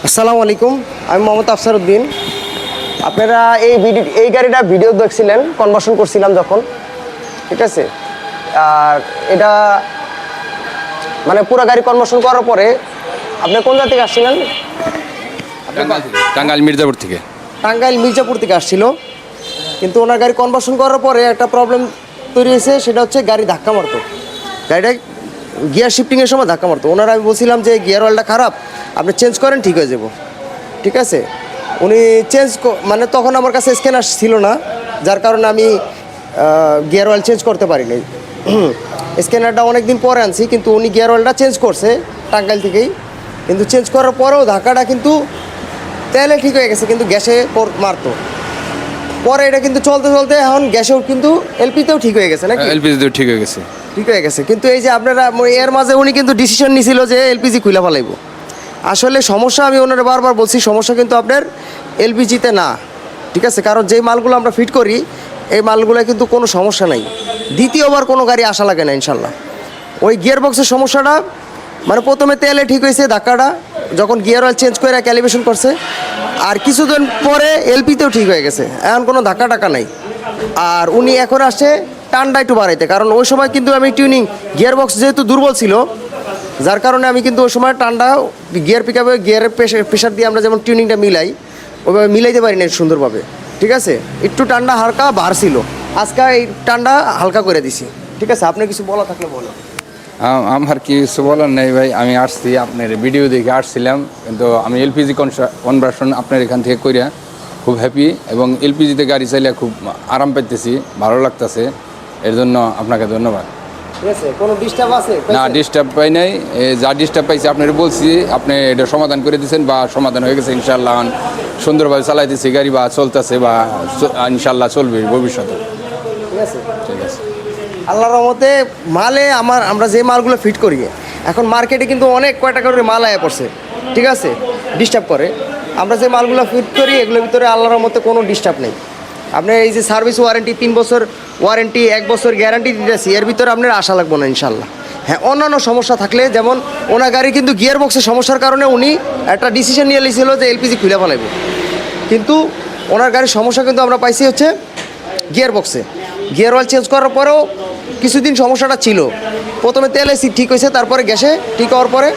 আসসালামু আলাইকুম, আমি মোহাম্মদ আফসার উদ্দিন। আপনারা এই গাড়িটা ভিডিও দেখছিলেন, কনভার্সন করছিলাম যখন, ঠিক আছে। আর এটা মানে পুরো গাড়ি কনভার্সন করার পরে আপনি কোন জায়গা থেকে আসছিলেন? টাঙ্গাইল মির্জাপুর থেকে। টাঙ্গাইল মির্জাপুর থেকে আসছিল, কিন্তু ওনার গাড়ি কনভার্সন করার পরে একটা প্রবলেম তৈরি হয়েছে, সেটা হচ্ছে গাড়ি ধাক্কা মারতো। গাড়িটা গিয়ার শিফটিংয়ের সময় ধাক্কা মারতো। ওনারা আমি বলছিলাম যে গিয়ার অয়েলটা খারাপ, আপনি চেঞ্জ করেন, ঠিক হয়ে যাব, ঠিক আছে। উনি মানে তখন আমার কাছে স্ক্যানার ছিল না, যার কারণে আমি গিয়ার অয়েল চেঞ্জ করতে পারিনি। স্ক্যানারটা অনেক দিন পরে আনছি, কিন্তু উনি গিয়ার অয়েলটা চেঞ্জ করছে টাঙ্গাইল থেকেই। কিন্তু চেঞ্জ করার পরেও ধাক্কাটা কিন্তু তেলে ঠিক হয়ে গেছে, কিন্তু গ্যাসে মারতো। পরে এটা কিন্তু চলতে চলতে এখন গ্যাসেও কিন্তু এলপিতেও ঠিক হয়ে গেছে, নাকি? এলপিজিতেও ঠিক হয়ে গেছে, ঠিক হয়ে গেছে। কিন্তু এই যে আপনারা এর মাঝে উনি কিন্তু ডিসিশন নিছিল যে এলপিজি খুলে ফেলাইব। আসলে সমস্যা, আমি ওনারা বারবার বলছি, সমস্যা কিন্তু আপনার এলপিজিতে না, ঠিক আছে। কারণ যেই মালগুলো আমরা ফিট করি, এই মালগুলো কিন্তু কোনো সমস্যা নাই, দ্বিতীয়বার কোনো গাড়ি আসা লাগে না ইনশাল্লাহ। ওই গিয়ার বক্সের সমস্যাটা মানে প্রথমে তেলে ঠিক হয়েছে ধাক্কাটা, যখন গিয়ার অয়েল চেঞ্জ করে ক্যালিব্রেশন করছে, আর কিছুদিন পরে এলপিতেও ঠিক হয়ে গেছে, এখন কোনো ধাক্কা টাক্কা নাই। আর উনি এখন আসছে টান্ডা একটু বাড়াইতে, কারণ ওই সময় কিন্তু আমি টিউনিং গিয়ার বক্স যেহেতু দুর্বল ছিল, যার কারণে আমি কিন্তু ওই সময় টান্ডা গিয়ার পিক আপে গিয়ারের প্রেশার দিয়ে আমরা যেমন টিউনিংটা মিলাই, ওইভাবে মিলাইতে পারি না সুন্দরভাবে, ঠিক আছে। একটু টান্ডা হালকা বাড়ছিল, আজকে এই টান্ডা হালকা করে দিছি, ঠিক আছে। আপনি কিছু বলা থাকলে বলো। আমার কিছু বলার নেই ভাই, আমি আসছি আপনার ভিডিও দেখে আসছিলাম, কিন্তু আমি এলপিজি কনভার্সন আপনার এখান থেকে করিয়া খুব হ্যাপি, এবং এলপিজিতে গাড়ি চাইলে খুব আরাম পাইতেছি, ভালো লাগতেছে, এর জন্য আপনাকে ধন্যবাদ। ঠিক আছে, কোনো ডিস্টার্ব আছে? না, ডিস্টার্ব পাই নাই, যা ডিস্টার্ব পাইছি আপনার বলছি, আপনি এটা সমাধান করে দিয়েছেন বা সমাধান হয়ে গেছে ইনশাল্লাহ। সুন্দরভাবে চালাইতেছি গাড়ি, বা চলতেছে, বা ইনশাল্লাহ চলবে ভবিষ্যতে। ঠিক আছে, ঠিক আছে। আল্লাহর রহমতে মালে আমরা যে মালগুলো ফিট করি, এখন মার্কেটে কিন্তু অনেক কয়টা করে মাল আয়া পড়ছে, ঠিক আছে, ডিস্টার্ব করে। আমরা যে মালগুলো ফিট করি এগুলোর ভিতরে আল্লাহর রহমতে কোনো ডিস্টার্ব নেই। আপনি এই যে সার্ভিস ওয়ারেন্টি 3 বছর ওয়ারেন্টি, 1 বছর গ্যারান্টি দিতেছি, এর ভিতরে আপনার আশা লাগবে না ইনশাল্লাহ। হ্যাঁ, অন্যান্য সমস্যা থাকলে, যেমন ওনার গাড়ি কিন্তু গিয়ার বক্সের সমস্যার কারণে উনি একটা ডিসিশন নিয়ে নিয়েছিল যে এলপিজি খুলে ফেলাইব, কিন্তু ওনার গাড়ির সমস্যা কিন্তু আমরা পাইছি হচ্ছে গিয়ার বক্সে। গিয়ার অয়েল চেঞ্জ করার পরেও কিছুদিন সমস্যাটা ছিল, প্রথমে তেলে ঠিক হয়েছে, তারপরে গ্যাসে ঠিক হওয়ার পরে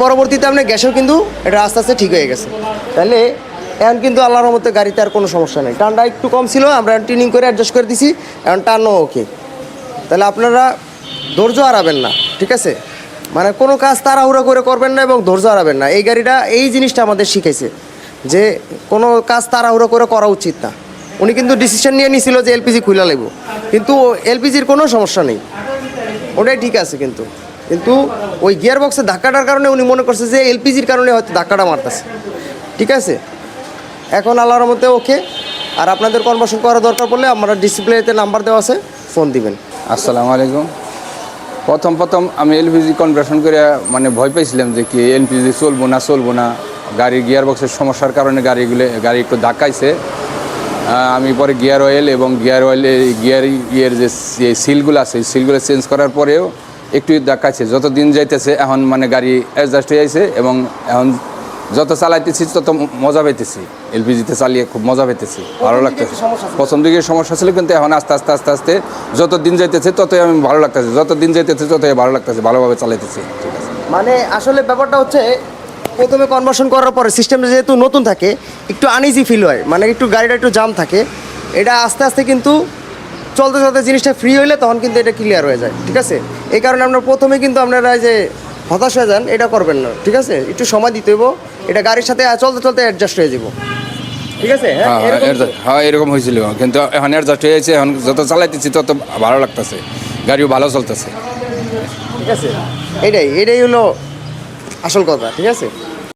পরবর্তীতে আপনার গ্যাসেও কিন্তু এটা আস্তে আস্তে ঠিক হয়ে গেছে। তাহলে এখন কিন্তু আল্লাহর রহমতে গাড়িতে আর কোনো সমস্যা নেই। টানটা একটু কম ছিল, আমরা টিউনিং করে অ্যাডজাস্ট করে দিছি, এখন টানও ওকে। তাহলে আপনারা ধৈর্য হারাবেন না, ঠিক আছে। মানে কোনো কাজ তাড়াহুড়ো করে করবেন না এবং ধৈর্য হারাবেন না। এই গাড়িটা এই জিনিসটা আমাদের শিখাইছে যে কোনো কাজ তাড়াহুড়ো করে করা উচিত না। উনি কিন্তু ডিসিশন নিয়ে নিয়েছিল যে এলপিজি খুলে লাগব, কিন্তু এলপিজির কোনো সমস্যা নেই, ওটাই ঠিক আছে। কিন্তু ওই গিয়ার বক্সের ধাক্কাটার কারণে উনি মনে করছে যে এলপিজির কারণে হয়তো ধাক্কাটা মারতেছে, ঠিক আছে। এখন আল্লাহর মধ্যে ওকে। আর আপনাদের কনভার্সন করা দরকার পড়লে আমরা ডিসপ্লেতে নাম্বার দেওয়া আছে, ফোন দিবেন। আসসালামু আলাইকুম। প্রথম আমি এলপিজি কনভার্সন করে মানে ভয় পাইছিলাম যে কি এলপিজি চলবো না, গাড়ির গিয়ার বক্সের সমস্যার কারণে গাড়ি একটু ধাক্কাইছে। আমি পরে গিয়ার অয়েল এবং গিয়ারের যে সিলগুলো আছে, সিলগুলো চেঞ্জ করার পরেও একটু ধাক্কাইছে। যত দিন যাইতেছে এখন মানে গাড়ি অ্যাডজাস্ট হয়ে যাইছে, এবং এখন যত চালাইতেছি তত মজা পাইতেছি। এলপিজিতে চালিয়ে খুব মজা পাইতেছি, ভালো লাগতেছে। প্রথম দিকে সমস্যা ছিল, কিন্তু এখন আস্তে আস্তে যত দিন যাইতেছে ততই আমি ভালো লাগতেছে, যত দিন যাইতেছে ততই ভালো লাগতেছে, ভালোভাবে চালাইতেছি, ঠিক আছে। মানে আসলে ব্যাপারটা হচ্ছে, প্রথমে কনভার্সন করার পরে সিস্টেমটা যেহেতু নতুন থাকে, একটু আনইজি ফিল হয়, মানে একটু গাড়িটা একটু জাম থাকে। এটা আস্তে আস্তে কিন্তু চলতে জিনিসটা ফ্রি হইলে তখন কিন্তু এটা ক্লিয়ার হয়ে যায়, ঠিক আছে। এই কারণে আমরা প্রথমে কিন্তু আপনারা যে হতাশ হয়ে যান, এটা করবেন না, ঠিক আছে। একটু সময় দিতে হইব, এটা গাড়ির সাথে চলতে অ্যাডজাস্ট হয়ে যাব, ঠিক আছে। হ্যাঁ, এরকম হয়েছিল, কিন্তু এখন অ্যাডজাস্ট হয়ে যাচ্ছে। এখন যত চালাইতেছি তত ভালো লাগতেছে, গাড়িও ভালো চলতেছে, ঠিক আছে। এটাই হলো আসল কথা, ঠিক আছে।